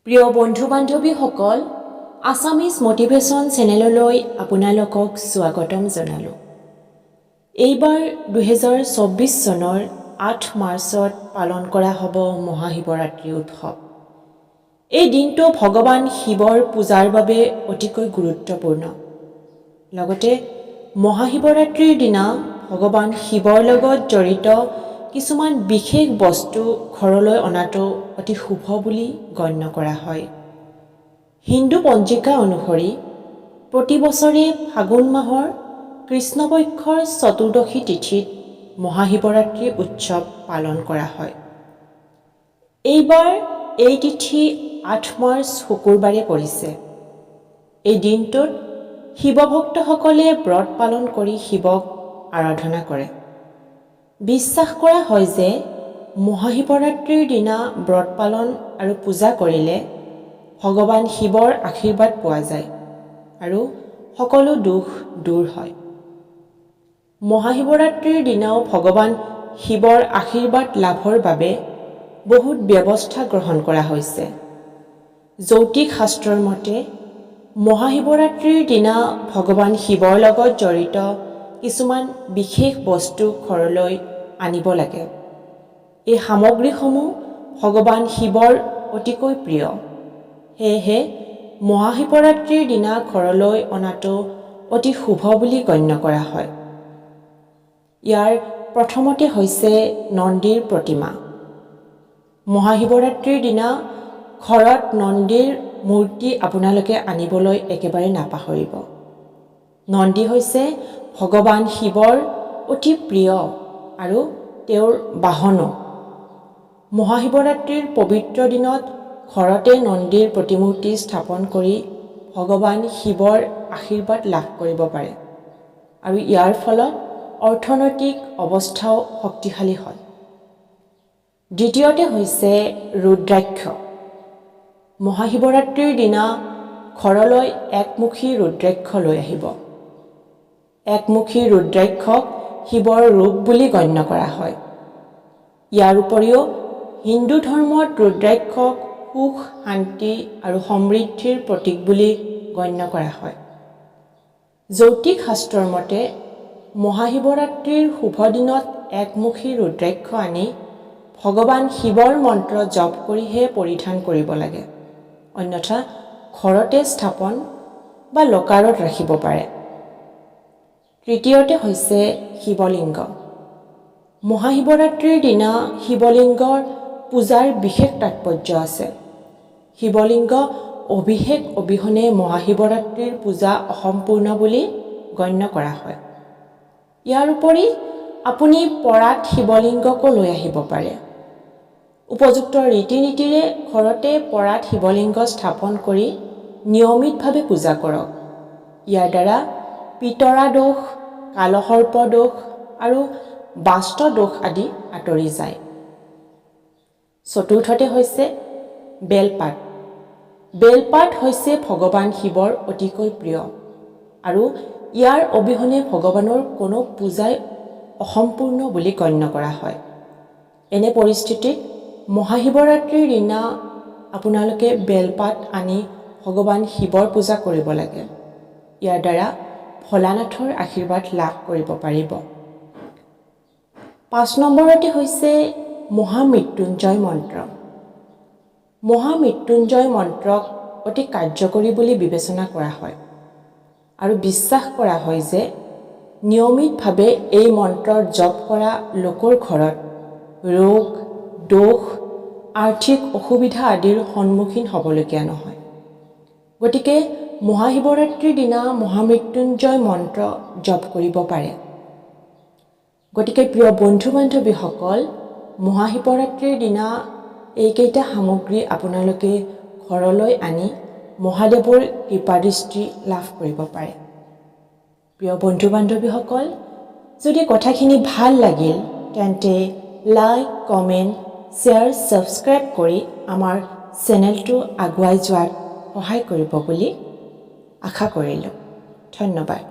প্ৰিয় বন্ধু বান্ধৱীসকল, Assamese motivation চেনেললৈ আপোনালোকক স্বাগতম জনালোঁ। এইবাৰ 2024 চনৰ 8 মাৰ্চত পালন কৰা হ'ব মহাশিৱৰাত্ৰি উৎসৱ। এই দিনটো ভগৱান শিৱৰ পূজাৰ বাবে অতিকৈ গুৰুত্বপূৰ্ণ। লগতে মহাশিৱৰাত্ৰিৰ দিনা ভগৱান শিৱৰ লগত জড়িত কিছুমান বিশেষ বস্তু ঘৰলৈ অনাটো অতি শুভ বুলি গণ্য কৰা হয়। হিন্দু পঞ্জিকা অনুসৰি প্ৰতি বছৰে ফাগুন মাহৰ কৃষ্ণপক্ষৰ চতুৰ্দশী তিথিত মহাশিৱৰাত্ৰি উৎসৱ পালন কৰা হয়। এইবাৰ এই তিথি 8 মাৰ্চ শুকুৰবাৰে পৰিছে। এই দিনটোত শিৱভক্তসকলে ব্ৰত পালন কৰি শিৱক আৰাধনা কৰে। বিশ্বাস কৰা হয় যে মহাশিৱৰাত্ৰিৰ দিনা ব্ৰত পালন আৰু পূজা কৰিলে ভগৱান শিৱৰ আশীৰ্বাদ পোৱা যায় আৰু সকলো দুখ দূৰ হয়। মহাশিৱৰাত্ৰিৰ দিনাও ভগৱান শিৱৰ আশীৰ্বাদ লাভৰ বাবে বহুত ব্যৱস্থা গ্ৰহণ কৰা হৈছে। জ্যোতিষ শাস্ত্ৰৰ মতে মহাশিৱৰাত্ৰিৰ দিনা ভগৱান শিৱৰ লগত জড়িত কিছুমান বিশেষ বস্তু ঘৰলৈ আনিব লাগে। এই সামগ্ৰীসমূহ ভগৱান শিৱৰ অতিকৈ প্ৰিয়। সেয়েহে মহাশিৱৰাত্ৰিৰ দিনা ঘৰলৈ অনাটো অতি শুভ বুলি গণ্য কৰা হয়। ইয়াৰ প্ৰথমতে হৈছে নন্দীৰ প্ৰতিমা। মহাশিৱৰাত্ৰিৰ দিনা ঘৰত নন্দীৰ মূৰ্তি আপোনালোকে আনিবলৈ একেবাৰে নাপাহৰিব। নন্দী হৈছে ভগৱান শিৱৰ অতি প্ৰিয় আৰু তেওঁৰ বাহনো। মহাশিৱৰাত্ৰিৰ পবিত্ৰ দিনত ঘৰতে নন্দীৰ প্ৰতিমূৰ্তি স্থাপন কৰি ভগৱান শিৱৰ আশীৰ্বাদ লাভ কৰিব পাৰে আৰু ইয়াৰ ফলত অৰ্থনৈতিক অৱস্থাও শক্তিশালী হয়। দ্বিতীয়তে হৈছে ৰুদ্ৰাক্ষ। মহাশিৱৰাত্ৰিৰ দিনা ঘৰলৈ একমুখী ৰুদ্ৰাক্ষ লৈ আহিব। একমুখী ৰুদ্ৰাক্ষক শিৱৰ ৰূপ বুলি গণ্য কৰা হয়। ইয়াৰ উপৰিও হিন্দু ধৰ্মত ৰুদ্ৰাক্ষক সুখ, শান্তি আৰু সমৃদ্ধিৰ প্ৰতীক বুলি গণ্য কৰা হয়। জ্যোতিষ শাস্ত্ৰৰ মতে মহাশিৱৰাত্ৰিৰ শুভ দিনত একমুখী ৰুদ্ৰাক্ষ আনি ভগৱান শিৱৰ মন্ত্ৰ জপ কৰিহে পৰিধান কৰিব লাগে, অন্যথা ঘৰতে স্থাপন বা লকাৰত ৰাখিব পাৰে। তৃতীয়তে হৈছে শিৱলিংগ। মহাশিৱৰাত্ৰিৰ দিনা শিৱলিংগৰ পূজাৰ বিশেষ তাৎপৰ্য আছে। শিৱলিংগ অভিষেক অবিহনে মহাশিৱৰাত্ৰিৰ পূজা অসম্পূৰ্ণ বুলি গণ্য কৰা হয়। ইয়াৰ উপৰি আপুনি পৰাত শিৱলিংগকো লৈ আহিব পাৰে। উপযুক্ত ৰীতি নীতিৰে ঘৰতে পৰাত শিৱলিংগ স্থাপন কৰি নিয়মিতভাৱে পূজা কৰক। ইয়াৰ দ্বাৰা পিতৰা দোষ, কালসৰ্প দোষ আৰু বাস্ত দোষ আদি আঁতৰি যায়। চতুৰ্থতে হৈছে বেলপাত। বেলপাত হৈছে ভগৱান শিৱৰ অতিকৈ প্ৰিয় আৰু ইয়াৰ অবিহনে ভগৱানৰ কোনো পূজাই অসম্পূৰ্ণ বুলি গণ্য কৰা হয়। এনে পৰিস্থিতিত মহাশিৱৰাত্ৰিৰ দিনা আপোনালোকে বেলপাত আনি ভগৱান শিৱৰ পূজা কৰিব লাগে। ইয়াৰ দ্বাৰা ভোলানাথৰ আশীৰ্বাদ লাভ কৰিব পাৰিব। 5 নম্বৰতে হৈছে মহামৃত্যুঞ্জয় মন্ত্ৰ। মহামৃত্যুঞ্জয় মন্ত্ৰক অতি কাৰ্যকৰী বুলি বিবেচনা কৰা হয় আৰু বিশ্বাস কৰা হয় যে নিয়মিতভাৱে এই মন্ত্ৰৰ জপ কৰা লোকৰ ঘৰত ৰোগ, দোষ, আৰ্থিক অসুবিধা আদিৰ সন্মুখীন হ'বলগীয়া নহয়। গতিকে মহাশিৱৰাত্ৰিৰ দিনা মহামৃত্যুঞ্জয় মন্ত্ৰ জপ কৰিব পাৰে। গতিকে প্ৰিয় বন্ধু বান্ধৱীসকল, মহাশিৱৰাত্ৰিৰ দিনা এইকেইটা সামগ্ৰী আপোনালোকে ঘৰলৈ আনি মহাদেৱৰ কৃপাদৃষ্টি লাভ কৰিব পাৰে। প্ৰিয় বন্ধু বান্ধৱীসকল, যদি কথাখিনি ভাল লাগিল তেন্তে লাইক, কমেণ্ট, শ্বেয়াৰ, ছাবস্ক্ৰাইব কৰি আমাৰ চেনেলটো আগুৱাই যোৱাত সহায় কৰিব বুলি আশা কৰিলোঁ। ধন্যবাদ।